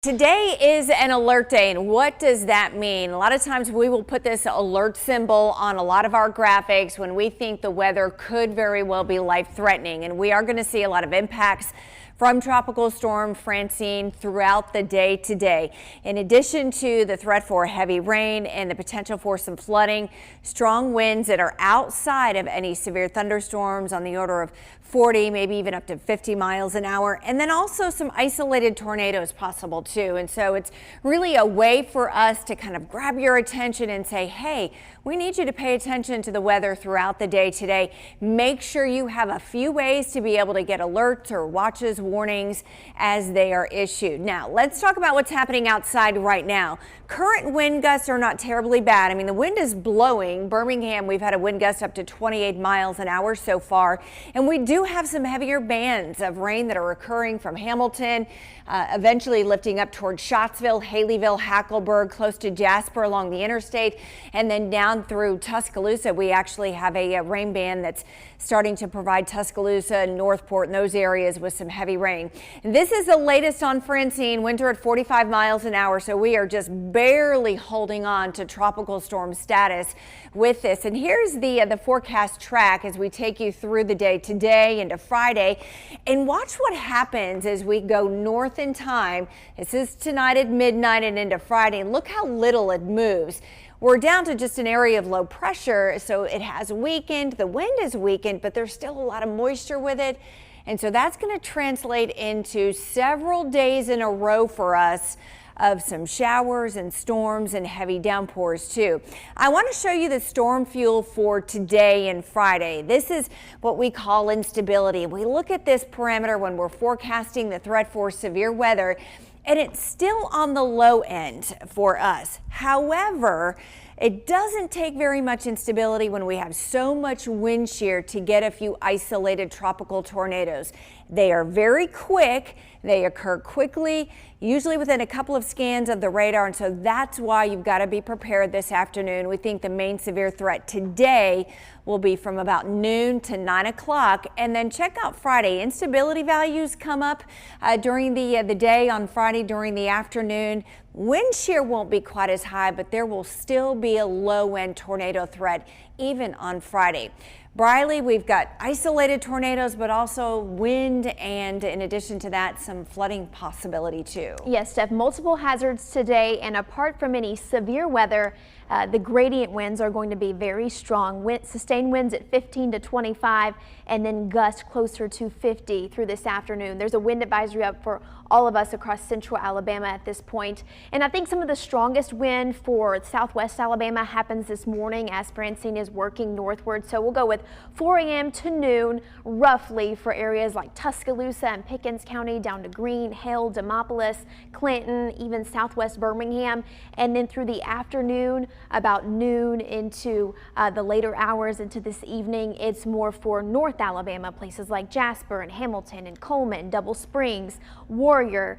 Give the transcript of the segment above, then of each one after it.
Today is an alert day, and what does that mean? A lot of times we will put this alert symbol on a lot of our graphics when we think the weather could very well be life-threatening, and we are going to see a lot of impacts from Tropical Storm Francine throughout the day today. In addition to the threat for heavy rain and the potential for some flooding, strong winds that are outside of any severe thunderstorms on the order of 40, maybe even up to 50 miles an hour, and then also some isolated tornadoes possible too. And so it's really a way for us to kind of grab your attention and say, hey, we need you to pay attention to the weather throughout the day today. Make sure you have a few ways to be able to get alerts or watches, warnings as they are issued. Now, let's talk about what's happening outside right now. Current wind gusts are not terribly bad. I mean, the wind is blowing. Birmingham, we've had a wind gust up to 28 miles an hour so far, and we do have some heavier bands of rain that are occurring from Hamilton, eventually lifting up toward Scottsville, Haleyville, Hackleburg, close to Jasper along the interstate, and then down through Tuscaloosa. We actually have a rain band that's starting to provide Tuscaloosa and Northport and those areas with some heavy rain. And this is the latest on Francine, winter at 45 miles an hour, so we are just barely holding on to tropical storm status with this. And here's the forecast track as we take you through the day today into Friday, and watch what happens as we go north in time. This is tonight at midnight and into Friday, and look how little it moves. We're down to just an area of low pressure, so it has weakened. The wind is weakened, but there's still a lot of moisture with it. And so that's going to translate into several days in a row for us of some showers and storms and heavy downpours too. I want to show you the storm fuel for today and Friday. This is what we call instability. We look at this parameter when we're forecasting the threat for severe weather, and it's still on the low end for us. However, it doesn't take very much instability when we have so much wind shear to get a few isolated tropical tornadoes. They are very quick. They occur quickly, usually within a couple of scans of the radar, and so that's why you've got to be prepared this afternoon. We think the main severe threat today will be from about noon to 9 o'clock, and then check out Friday. Instability values come up during the day on Friday during the afternoon. Wind shear won't be quite as high, but there will still be a low-end tornado threat even on Friday. Briley, we've got isolated tornadoes, but also wind, and in addition to that, some flooding possibility too. Yes, Steph, multiple hazards today, and apart from any severe weather, the gradient winds are going to be very strong. Sustained winds at 15 to 25, and then gusts closer to 50 through this afternoon. There's a wind advisory up for all of us across central Alabama at this point. And I think some of the strongest wind for southwest Alabama happens this morning as Francine is working northward. So we'll go with 4 a.m. to noon roughly for areas like Tuscaloosa and Pickens County down to Greene, Hale, Demopolis, Clinton, even southwest Birmingham. And then through the afternoon, about noon into the later hours into this evening, it's more for North Alabama, places like Jasper and Hamilton and Coleman, Double Springs, Warrior,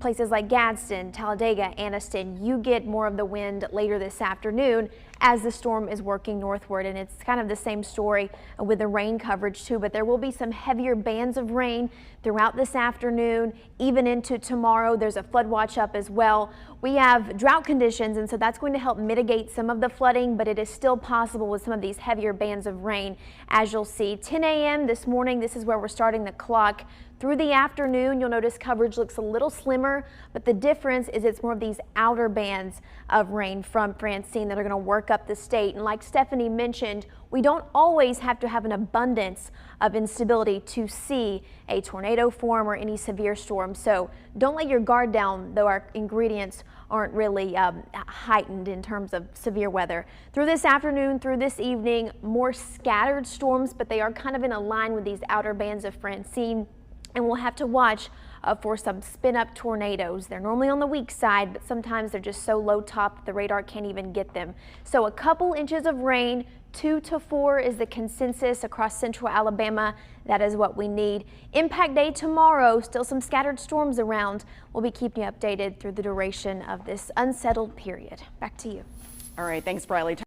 places like Gadsden, Talladega, Anniston. You get more of the wind later this afternoon as the storm is working northward, and it's kind of the same story with the rain coverage too, but there will be some heavier bands of rain throughout this afternoon, even into tomorrow. There's a flood watch up as well. We have drought conditions, and so that's going to help mitigate some of the flooding, but it is still possible with some of these heavier bands of rain. As you'll see, 10 a.m. this morning, this is where we're starting the clock. Through the afternoon, you'll notice coverage looks a little slimmer, but the difference is it's more of these outer bands of rain from Francine that are going to work up the state. And like Stephanie mentioned, we don't always have to have an abundance of instability to see a tornado form or any severe storm. So don't let your guard down, though our ingredients aren't really heightened in terms of severe weather. Through this afternoon, through this evening, more scattered storms, but they are kind of in a line with these outer bands of Francine. And we'll have to watch for some spin-up tornadoes. They're normally on the weak side, but sometimes they're just so low top that the radar can't even get them. So a couple inches of rain, 2 to 4 is the consensus across central Alabama. That is what we need. Impact day tomorrow, still some scattered storms around. We'll be keeping you updated through the duration of this unsettled period. Back to you. All right, thanks, Briley.